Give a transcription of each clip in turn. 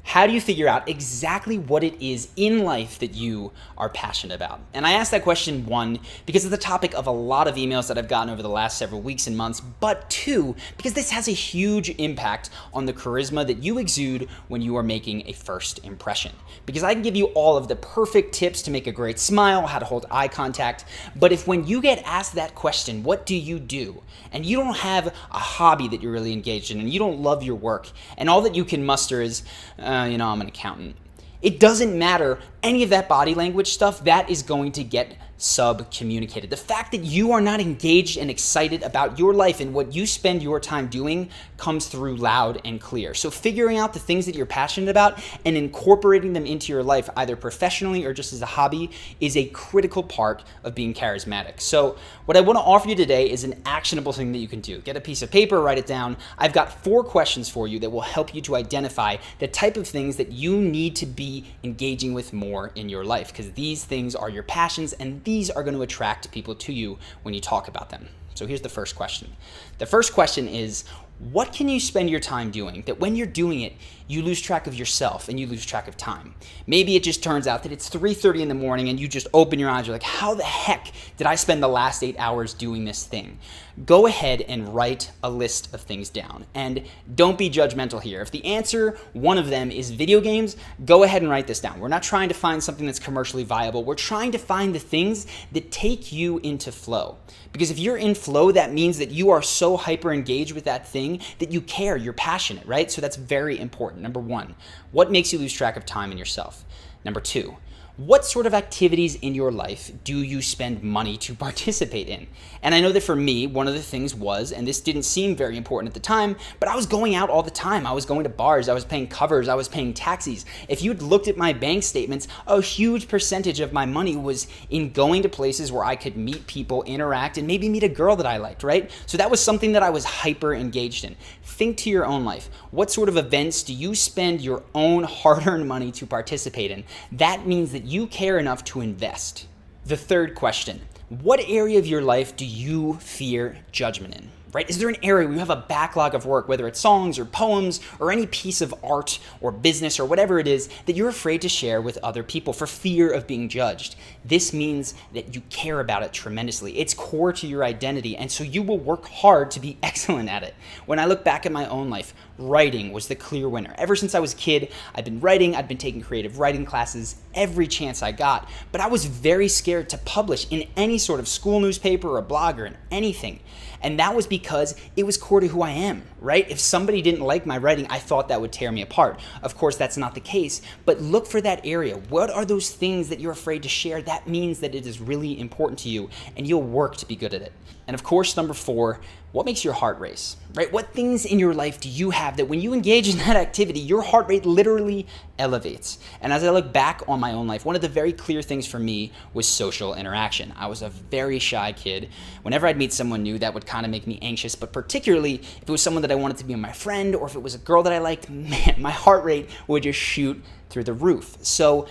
How do you figure out exactly what it is in life that you are passionate about? And I asked that question, one, because it's the topic of a lot of emails that I've gotten over the last several weeks and months, but two, because this has a huge impact on the charisma that you exude when you are making a first impression. Because I can give you all of the perfect tips to make a great smile, how to hold eye contact, but if when you get asked that question, what do you do? And you don't have a hobby that you're really engaged in, and you don't love your work, and all that you can muster is, I'm an accountant. It doesn't matter any of that body language stuff, that is going to get sub-communicated. The fact that you are not engaged and excited about your life and what you spend your time doing comes through loud and clear. So figuring out the things that you're passionate about and incorporating them into your life, either professionally or just as a hobby, is a critical part of being charismatic. So what I want to offer you today is an actionable thing that you can do. Get a piece of paper, write it down. I've got 4 questions for you that will help you to identify the type of things that you need to be engaging with more in your life, because these things are your passions and these are going to attract people to you when you talk about them. So here's the first question. The first question is, what can you spend your time doing that when you're doing it, you lose track of yourself and you lose track of time? Maybe it just turns out that it's 3:30 in the morning and you just open your eyes, you're like, how the heck did I spend the last 8 hours doing this thing? Go ahead and write a list of things down, and don't be judgmental here. If the answer, one of them, is video games, go ahead and write this down. We're not trying to find something that's commercially viable. We're trying to find the things that take you into flow. Because if you're in flow, that means that you are so hyper engaged with that thing that you care, you're passionate, right? So that's very important. Number 1, what makes you lose track of time and yourself? Number 2, what sort of activities in your life do you spend money to participate in? And I know that for me, one of the things was, and this didn't seem very important at the time, but I was going out all the time. I was going to bars, I was paying covers, I was paying taxis. If you'd looked at my bank statements, a huge percentage of my money was in going to places where I could meet people, interact, and maybe meet a girl that I liked, right? So that was something that I was hyper engaged in. Think to your own life. What sort of events do you spend your own hard-earned money to participate in? That means that you care enough to invest. The third question, what area of your life do you fear judgment in? Right? Is there an area where you have a backlog of work, whether it's songs or poems or any piece of art or business or whatever it is, that you're afraid to share with other people for fear of being judged? This means that you care about it tremendously. It's core to your identity, and so you will work hard to be excellent at it. When I look back at my own life, writing was the clear winner. Ever since I was a kid, I've been writing, I've been taking creative writing classes every chance I got, but I was very scared to publish in any sort of school newspaper or a blog or in anything. And that was because it was core to who I am, right? If somebody didn't like my writing, I thought that would tear me apart. Of course, that's not the case, but look for that area. What are those things that you're afraid to share? That means that it is really important to you and you'll work to be good at it. And of course, number 4, what makes your heart race, right? What things in your life do you have that when you engage in that activity, your heart rate literally elevates? And as I look back on my own life, one of the very clear things for me was social interaction. I was a very shy kid. Whenever I'd meet someone new, that would kind of make me anxious, but particularly if it was someone that I wanted to be my friend or if it was a girl that I liked, man, my heart rate would just shoot through the roof. So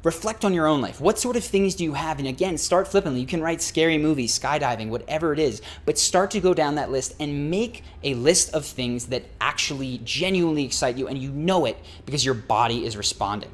reflect on your own life. What sort of things do you have? And again, start flippantly. You can write scary movies, skydiving, whatever it is, but start to go down that list and make a list of things that actually genuinely excite you, and you know it because your body is responding.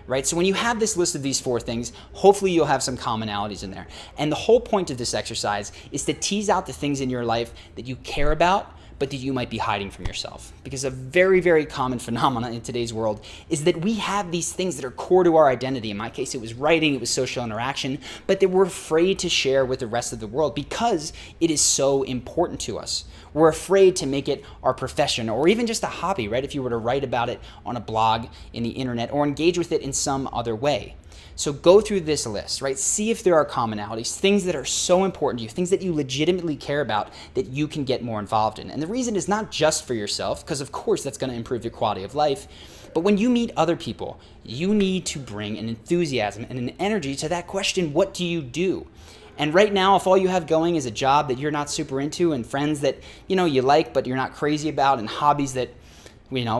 Right? So when you have this list of these 4 things, hopefully you'll have some commonalities in there. And the whole point of this exercise is to tease out the things in your life that you care about, but that you might be hiding from yourself. Because a very, very common phenomenon in today's world is that we have these things that are core to our identity. In my case, it was writing, it was social interaction, but that we're afraid to share with the rest of the world because it is so important to us. We're afraid to make it our profession or even just a hobby, right? If you were to write about it on a blog, in the internet, or engage with it in some other way. So go through this list, right? See if there are commonalities, things that are so important to you, things that you legitimately care about that you can get more involved in. And the reason is not just for yourself, because of course that's going to improve your quality of life, but when you meet other people, you need to bring an enthusiasm and an energy to that question, what do you do? And right now, if all you have going is a job that you're not super into and friends that, you like but you're not crazy about and hobbies that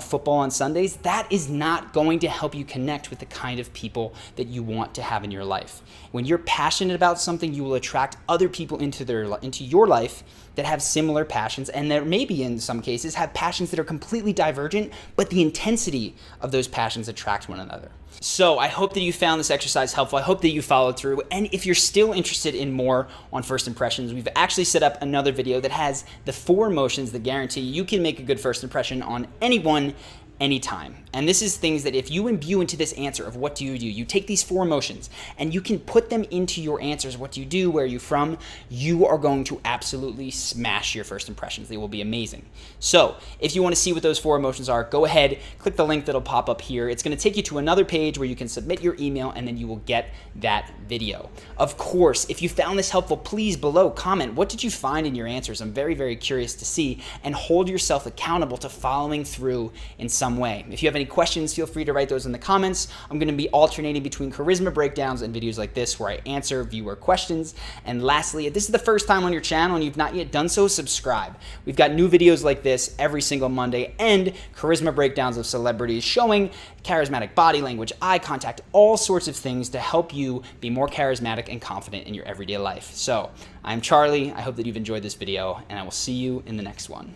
football on Sundays, that is not going to help you connect with the kind of people that you want to have in your life. When you're passionate about something, you will attract other people into your life that have similar passions, and that maybe in some cases have passions that are completely divergent, but the intensity of those passions attract one another. So I hope that you found this exercise helpful. I hope that you followed through. And if you're still interested in more on first impressions, we've actually set up another video that has the 4 emotions that guarantee you can make a good first impression on anyone, anytime. And this is things that if you imbue into this answer of what do, you take these 4 emotions and you can put them into your answers. What do you do? Where are you from? You are going to absolutely smash your first impressions. They will be amazing. So if you want to see what those 4 emotions are, go ahead, click the link that'll pop up here. It's going to take you to another page where you can submit your email and then you will get that video. Of course, if you found this helpful, please below comment, what did you find in your answers? I'm very, very curious to see, and hold yourself accountable to following through in some way. If you have any questions, feel free to write those in the comments. I'm going to be alternating between charisma breakdowns and videos like this where I answer viewer questions. And lastly, if this is the first time on your channel and you've not yet done so, subscribe. We've got new videos like this every single Monday, and charisma breakdowns of celebrities showing charismatic body language, eye contact, all sorts of things to help you be more charismatic and confident in your everyday life. So I'm Charlie. I hope that you've enjoyed this video, and I will see you in the next one.